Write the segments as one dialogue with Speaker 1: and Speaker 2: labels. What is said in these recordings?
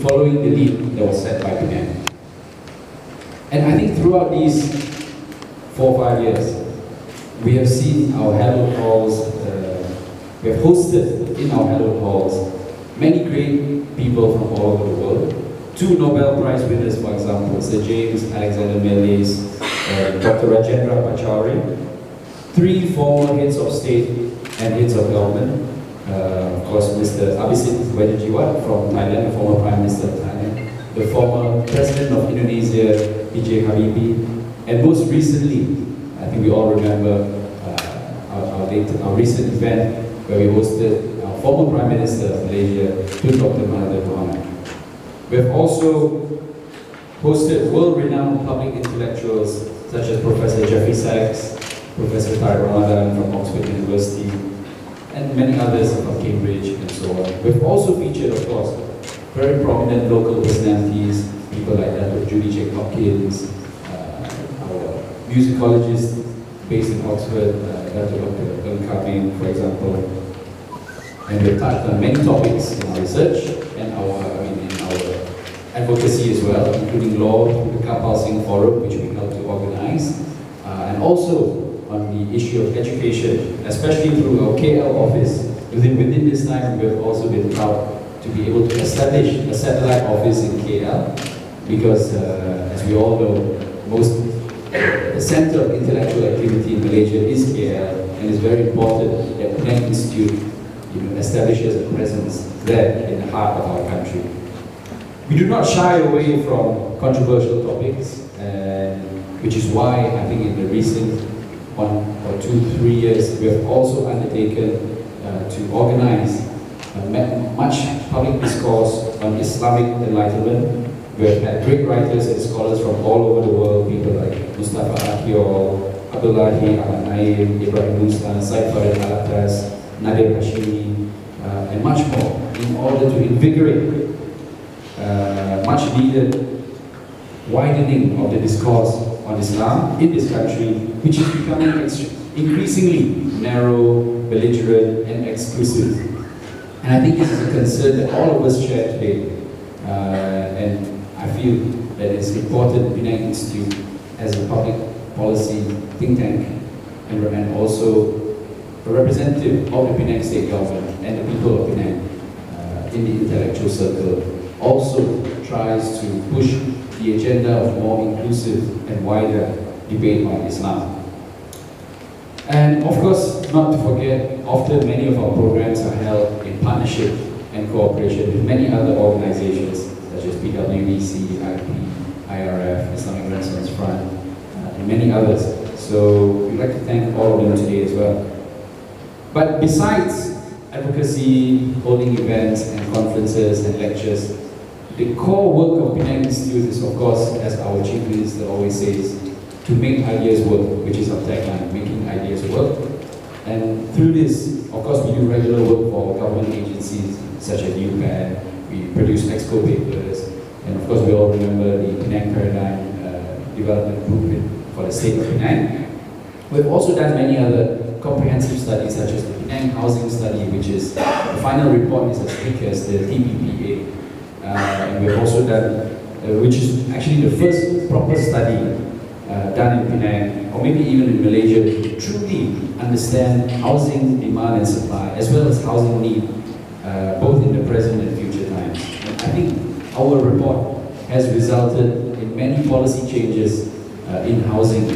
Speaker 1: following the lead that was set by Penang. And I think throughout these 4 or 5 years, we have seen our hallowed halls, we have hosted in our hallowed halls many great people from all over the world. 2 Nobel Prize winners, for example, Sir James Alexander Melis, Dr. Rajendra Pachauri, 3 former heads of state and heads of government. Of course, Mr. Abhisit Wajirjiwat from Thailand, the former Prime Minister of Thailand, the former President of Indonesia, B.J. Habibie, and most recently, I think we all remember our recent event where we hosted our former Prime Minister of Malaysia, Dr. Mahathir Mohamad. We have also hosted world-renowned public intellectuals such as Professor Jeffrey Sachs, Professor Tariq Ramadan from Oxford University, and many others from Cambridge and so on. We've also featured, of course, very prominent local personalities, people like Dr. Judy J. Hopkins, our musicologist based in Oxford, Dr. Eng, for example. And we've touched on many topics in our research and in our advocacy as well, including law, the Kapal Singh Forum, which we helped to organize, and also on the issue of education, especially through our KL office. Within this time, we've also been proud to be able to establish a satellite office in KL, because as we all know, the center of intellectual activity in Malaysia is KL, and it's very important that Penang Institute establishes a presence there in the heart of our country. We do not shy away from controversial topics, which is why I think in the recent 1 or 2, 3 years we have also undertaken to organize much public discourse on Islamic enlightenment. We have had great writers and scholars from all over the world, people like Mustafa Akyol, Abdullahi Al-Naim, Ibrahim Musa, Said Farid Alatas, Nadir Hashimi, and much more, in order to invigorate much needed widening of the discourse on Islam in this country, which is becoming increasingly narrow, belligerent, and exclusive. And I think this is a concern that all of us share today. And I feel that it's important Penang Institute as a public policy think tank and also a representative of the Penang state government and the people of Penang in the intellectual circle also tries to push the agenda of more inclusive and wider debate on Islam. And of course, not to forget, often many of our programs are held in partnership and cooperation with many other organizations such as PWEC, IP, IRF, Islamic Renaissance Front, and many others. So we'd like to thank all of them today as well. But besides advocacy, holding events and conferences and lectures, the core work of Penang Institute is, of course, as our Chief Minister always says, to make ideas work, which is our tagline, making ideas work. And through this, of course, we do regular work for government agencies such as UPAD, we produce exco papers, and of course we all remember the Penang Paradigm Development Blueprint for the state of Penang. We've also done many other comprehensive studies such as the Penang Housing Study, which is, the final report is as thick as the TPPA. And we've also done, which is actually the first proper study done in Penang, or maybe even in Malaysia, to truly understand housing demand and supply, as well as housing need, both in the present and future times. And I think our report has resulted in many policy changes in housing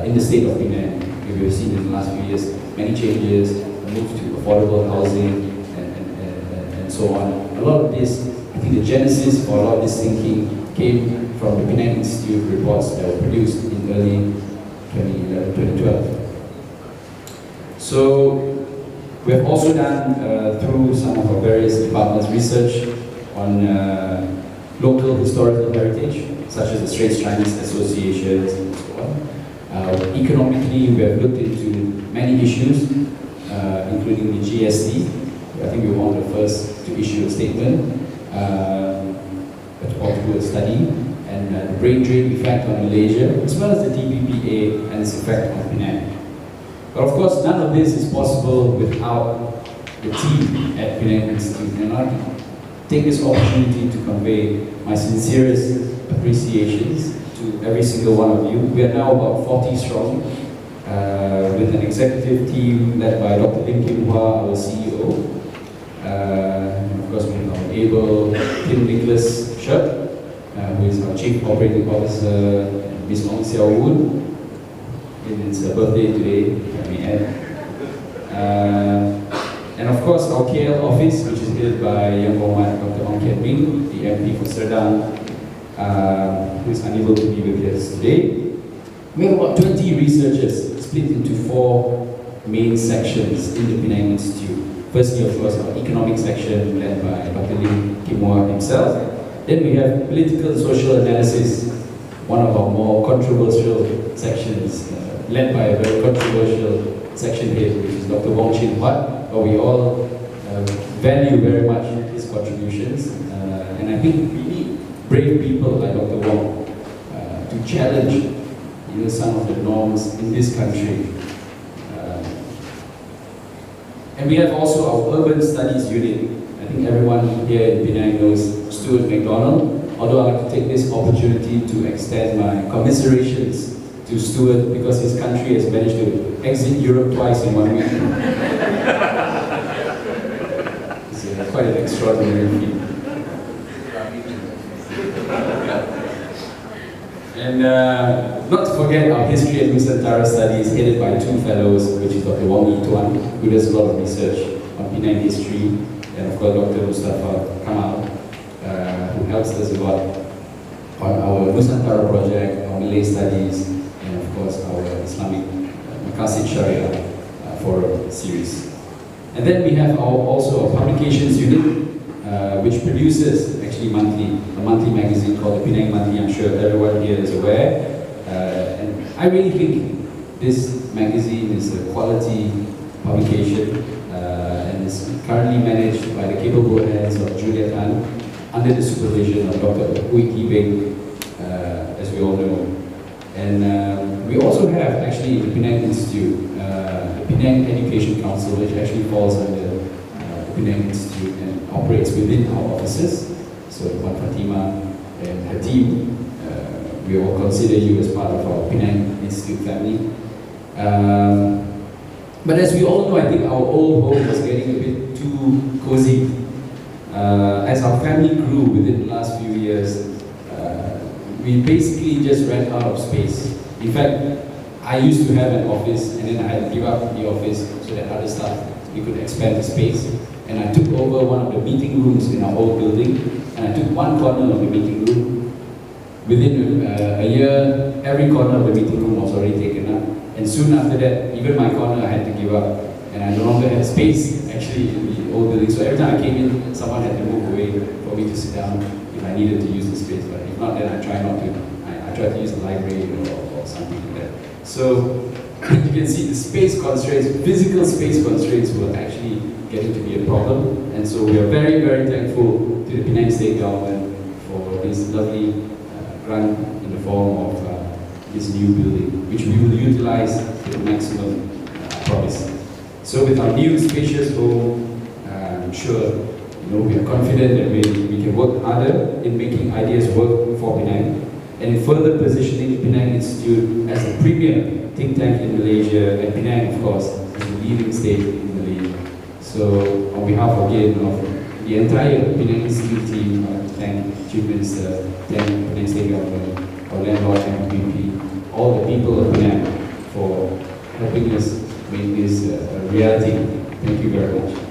Speaker 1: in the state of Penang. We've seen in the last few years many changes, a move to affordable housing, and so on. A lot of this, I think the genesis for a lot of this thinking came from the Penang Institute reports that were produced in early 2012. So we have also done, through some of our various departments, research on local historical heritage, such as the Straits Chinese Associations and so on. Economically, we have looked into many issues, including the GST. I think we were one of the first to issue a statement, or to do a study, and the brain drain effect on Malaysia, as well as the TPPA and its effect on Penang. But of course, none of this is possible without the team at Penang Institute. And take this opportunity to convey my sincerest appreciations to every single one of you. We are now about 40 strong, with an executive team led by Dr. Lim Kim Hwa, our CEO. And of course, we have our able Tim Nicholas Shep, who is our Chief Operating Officer, and Ms. Ong Xiao Woon. It's her birthday today, if I may add. And of course, our KL office, which is headed by Young Mohammed Dr. Ong Kiat Ming, the MP for Serdang, who is unable to be with us today. We have about 20 researchers split into 4 main sections in the Penang Institute. Firstly, of course, our economic section led by Dr. Lim Kim Hwa himself. Then we have political and social analysis, one of our more controversial sections, led by a very controversial section head, which is Dr. Wong Chin Huat, but we all value very much his contributions. And I think we need brave people like Dr. Wong to challenge some of the norms in this country. And we have also our Urban Studies Unit. I think everyone here in Penang knows Stuart MacDonald, although I'd like to take this opportunity to extend my commiserations to Stuart because his country has managed to exit Europe twice in 1 week. It's quite an extraordinary feat. And not to forget our History and Nusantara Studies, headed by 2 fellows, which is Dr. Wong Yi Tuan, who does a lot of research on Penang history, and of course Dr. Mustafa Kamal, who helps us a lot on our Nusantara project, our Malay Studies, and of course our Islamic Maqasid Sharia forum series. And then we have also a publications unit, which produces actually a monthly magazine called the Penang Monthly. I'm sure everyone here is aware. And I really think this magazine is a quality publication and is currently managed by the capable hands of Julia Tan under the supervision of Dr. Hui Ki Beng, as we all know. And we also have actually the Penang Institute, the Penang Education Council, which actually falls under the Penang Institute and operates within our offices. So Puan Fatima and her team, we all consider you as part of our Penang Institute family. But as we all know, I think our old home was getting a bit too cozy. As our family grew within the last few years, we basically just ran out of space. In fact, I used to have an office and then I had to give up the office so that other staff, we could expand the space. And I took over one of the meeting rooms in our old building, and I took one corner of the meeting room. Within a year, every corner of the meeting room was already taken up. And soon after that, even my corner I had to give up. And I no longer had space actually in the old building. So every time I came in, someone had to move away for me to sit down if I needed to use the space. But if not, then I try not to. I try to use the library or something like that. So you can see the space constraints, physical space constraints were actually getting to be a problem. And so we are very, very thankful to the Penang State Government for this lovely grant in the form of this new building, which we will utilize to the maximum, I promise. So with our new spacious home, I'm sure we are confident that we can work harder in making ideas work for Penang and in further positioning the Penang Institute as a premier think tank in Malaysia, and Penang, of course, as a leading state in Malaysia. So on behalf again of the entire Penang Institute team, I want to thank Chief Minister, thank Penang State Government, our landlord MPP, all the people of Penang for helping us make this a reality. Thank you very much.